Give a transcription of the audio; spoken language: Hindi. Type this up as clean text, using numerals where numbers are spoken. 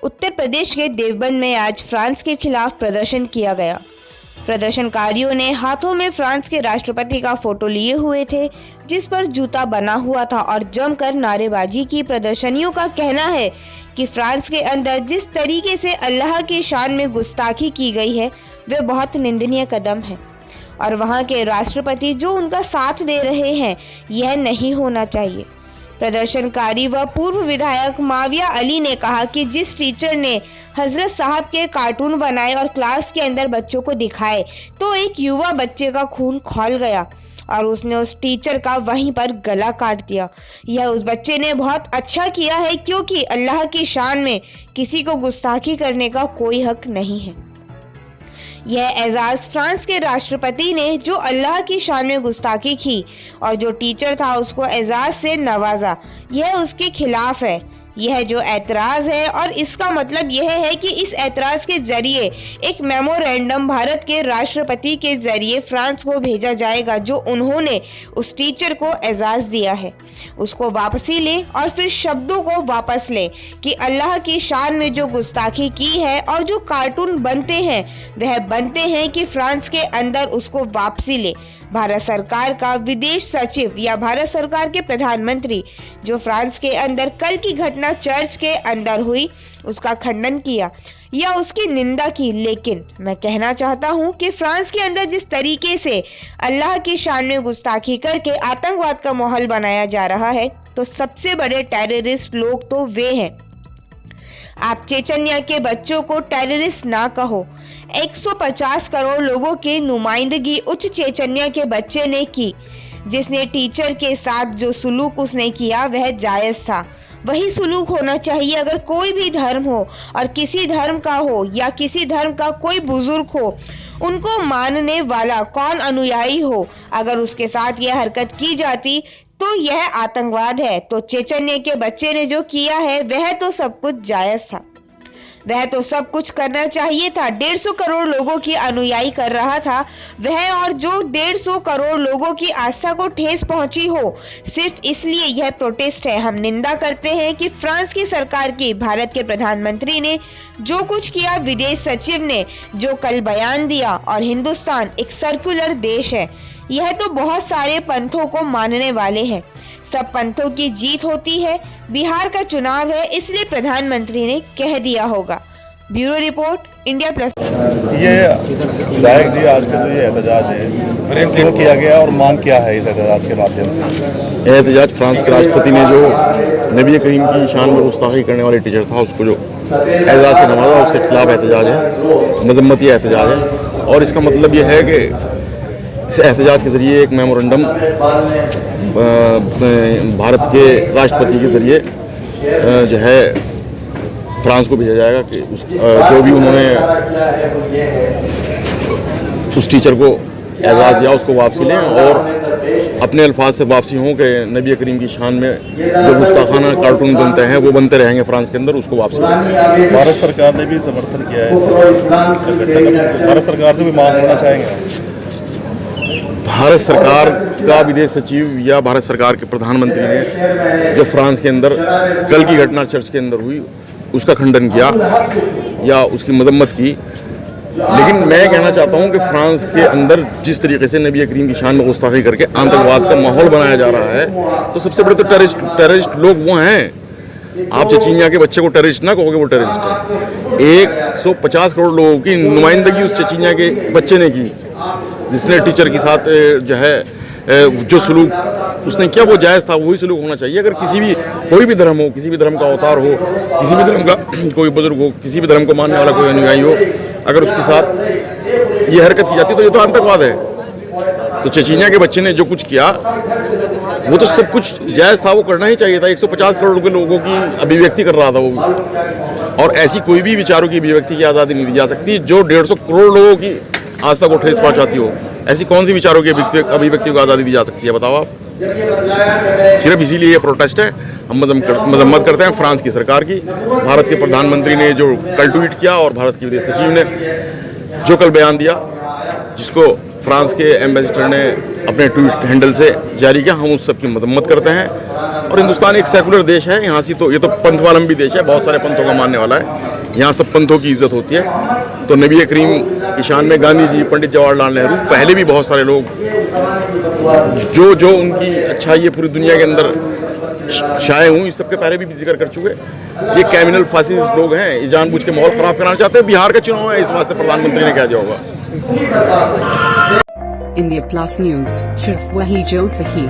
उत्तर प्रदेश के देवबंद में आज फ्रांस के खिलाफ प्रदर्शन किया गया। प्रदर्शनकारियों ने हाथों में फ्रांस के राष्ट्रपति का फोटो लिए हुए थे, जिस पर जूता बना हुआ था और जमकर नारेबाजी की। प्रदर्शनियों का कहना है कि फ्रांस के अंदर जिस तरीके से अल्लाह की शान में गुस्ताखी की गई है वह बहुत निंदनीय कदम है और वहां के राष्ट्रपति जो उनका साथ दे रहे हैं यह नहीं होना चाहिए। प्रदर्शनकारी व पूर्व विधायक माविया अली ने कहा कि जिस टीचर ने हजरत साहब के कार्टून बनाए और क्लास के अंदर बच्चों को दिखाए तो एक युवा बच्चे का खून खौल गया और उसने उस टीचर का वहीं पर गला काट दिया। यह उस बच्चे ने बहुत अच्छा किया है, क्योंकि अल्लाह की शान में किसी को गुस्ताखी करने का कोई हक नहीं है। यह एजाज फ्रांस के राष्ट्रपति ने जो अल्लाह की शान में गुस्ताखी की और जो टीचर था उसको एजाज से नवाजा, यह उसके खिलाफ है। यह जो ऐतराज है और इसका मतलब यह है कि इस ऐतराज के जरिए एक मेमोरेंडम भारत के राष्ट्रपति के जरिए फ्रांस को भेजा जाएगा, जो उन्होंने उस टीचर को एजाज दिया है उसको वापसी ले और फिर शब्दों को वापस ले कि अल्लाह की शान में जो गुस्ताखी की है और जो कार्टून बनते हैं वह बनते हैं कि फ्रांस के अंदर उसको वापसी ले। भारत सरकार का विदेश सचिव या भारत सरकार के प्रधानमंत्री जो फ्रांस के अंदर कल की घटना चर्च के अंदर हुई उसका खंडन किया या उसकी निंदा की, लेकिन मैं कहना चाहता हूं कि फ्रांस के अंदर जिस तरीके से अल्लाह की शान में गुस्ताखी करके आतंकवाद का माहौल बनाया जा रहा है तो सबसे बड़े टेररिस्ट लोग तो वे हैं। आप चेचन्या के बच्चों को टेररिस्ट ना कहो। 150 करोड़ लोगों की नुमाइंदगी उच्च चेचन्या के बच्चे ने की। जिसने टीचर के साथ जो सुलूक उसने किया वह जायज था, वही सुलूक होना चाहिए अगर कोई भी धर्म हो और किसी धर्म का हो या किसी धर्म का कोई बुजुर्ग हो, उनको मानने वाला कौन अनुयायी हो, अगर उसके साथ यह हरकत की जाती तो यह आतंकवाद है। तो चेचन्या के बच्चे ने जो किया है वह तो सब कुछ जायज था, वह तो सब कुछ करना चाहिए था। 150 करोड़ लोगों की अनुयायी कर रहा था वह, और जो 150 करोड़ लोगों की आस्था को ठेस पहुंची हो सिर्फ इसलिए यह प्रोटेस्ट है। हम निंदा करते हैं कि फ्रांस की सरकार की, भारत के प्रधानमंत्री ने जो कुछ किया, विदेश सचिव ने जो कल बयान दिया, और हिंदुस्तान एक सर्कुलर देश है। यह तो बहुत सारे पंथों को मानने वाले हैं, सब पंथों की जीत होती है। बिहार का चुनाव है इसलिए प्रधानमंत्री ने कह दिया होगा। Bureau report, India plus. ये विधायक जी आज का जो ये एहतजाज है क्यों किया गया और मांग क्या है इस एहतजाज के माध्यम से? एहतजाज फ्रांस के राष्ट्रपति ने जो नबी करीम की शान में गुस्ताखी करने वाले टीचर था उसको जो एजाज से नवाजा, उसके खिलाफ एहतजाज है, मजम्मती एहतजाज है। और इसका मतलब ये है कि इस एहतजाज के ज़रिए एक मेमोरेंडम भारत के राष्ट्रपति के ज़रिए जो है फ्रांस को भेजा जाएगा कि जो भी उन्होंने उस टीचर को एजाज़ दिया उसको वापसी लें और अपने अल्फाज से वापसी हों कि नबी करीम की शान में जो गुस्ताखाना कार्टून बनते हैं वो बनते रहेंगे फ्रांस के अंदर, उसको वापसी लें। भारत सरकार ने भी समर्थन किया है, भारत सरकार से भी मांग करना चाहेंगे। भारत सरकार का विदेश सचिव या भारत सरकार के प्रधानमंत्री ने जो फ्रांस के अंदर कल की घटना चर्च के अंदर हुई उसका खंडन किया या उसकी मजम्मत की, लेकिन मैं कहना चाहता हूं कि फ्रांस के अंदर जिस तरीके से नबी करीम की शान में गुस्ताखी करके आतंकवाद का माहौल बनाया जा रहा है तो सबसे बड़े तो टेररिस्ट लोग वो हैं। आप चेचन्या के बच्चे को टेररिस्ट ना कहोगे, वो टेररिस्ट है। 150 करोड़ लोगों की नुमाइंदगी उस चेचन्या के बच्चे ने की, जिसने टीचर के साथ जो है जो सलूक उसने किया वो जायज़ था, वही सलूक होना चाहिए। अगर किसी भी कोई भी धर्म हो, किसी भी धर्म का अवतार हो, किसी भी धर्म का कोई बुजुर्ग हो, किसी भी धर्म को मानने वाला कोई अनुयायी हो, अगर उसके साथ ये हरकत की जाती तो ये तो आतंकवाद है। तो चेचन्या के बच्चे ने जो कुछ किया वो तो सब कुछ जायज़ था, वो करना ही चाहिए था। 150 करोड़ के लोगों की अभिव्यक्ति कर रहा था वो, और ऐसी कोई भी विचारों की अभिव्यक्ति की आज़ादी नहीं दी जा सकती जो 150 करोड़ लोगों की आस्था को ठेस पहुंचाती हो। ऐसी कौन सी विचारों की अभिव्यक्ति को आज़ादी दी जा सकती है, बताओ आप? सिर्फ इसीलिए ये प्रोटेस्ट है। हम मजम्मत करते हैं फ्रांस की सरकार की। भारत के प्रधानमंत्री ने जो कल ट्वीट किया और भारत के विदेश सचिव ने जो कल बयान दिया, जिसको फ्रांस के एम्बेसडर ने अपने ट्वीट हैंडल से जारी किया, हम उस सब की मजम्मत करते हैं। और हिंदुस्तान एक सेकुलर देश है, यहाँ से तो ये तो पंथवालंबी देश है, बहुत सारे पंथों का मानने वाला है। यहाँ सब पंथों की इज्जत होती है। तो नबी करीम की शान में गांधी जी, पंडित जवाहरलाल नेहरू, पहले भी बहुत सारे लोग जो जो उनकी अच्छाई है पूरी दुनिया के अंदर शाये हुई, इस सबके पहले भी जिक्र कर चुके। ये क्रिमिनल फासिस्ट लोग हैं, ये जानबूझ के माहौल खराब कराना चाहते हैं। बिहार का चुनाव है, इस वास्ते प्रधानमंत्री ने क्या होगा। India Plus News, सिर्फ वही जो सही।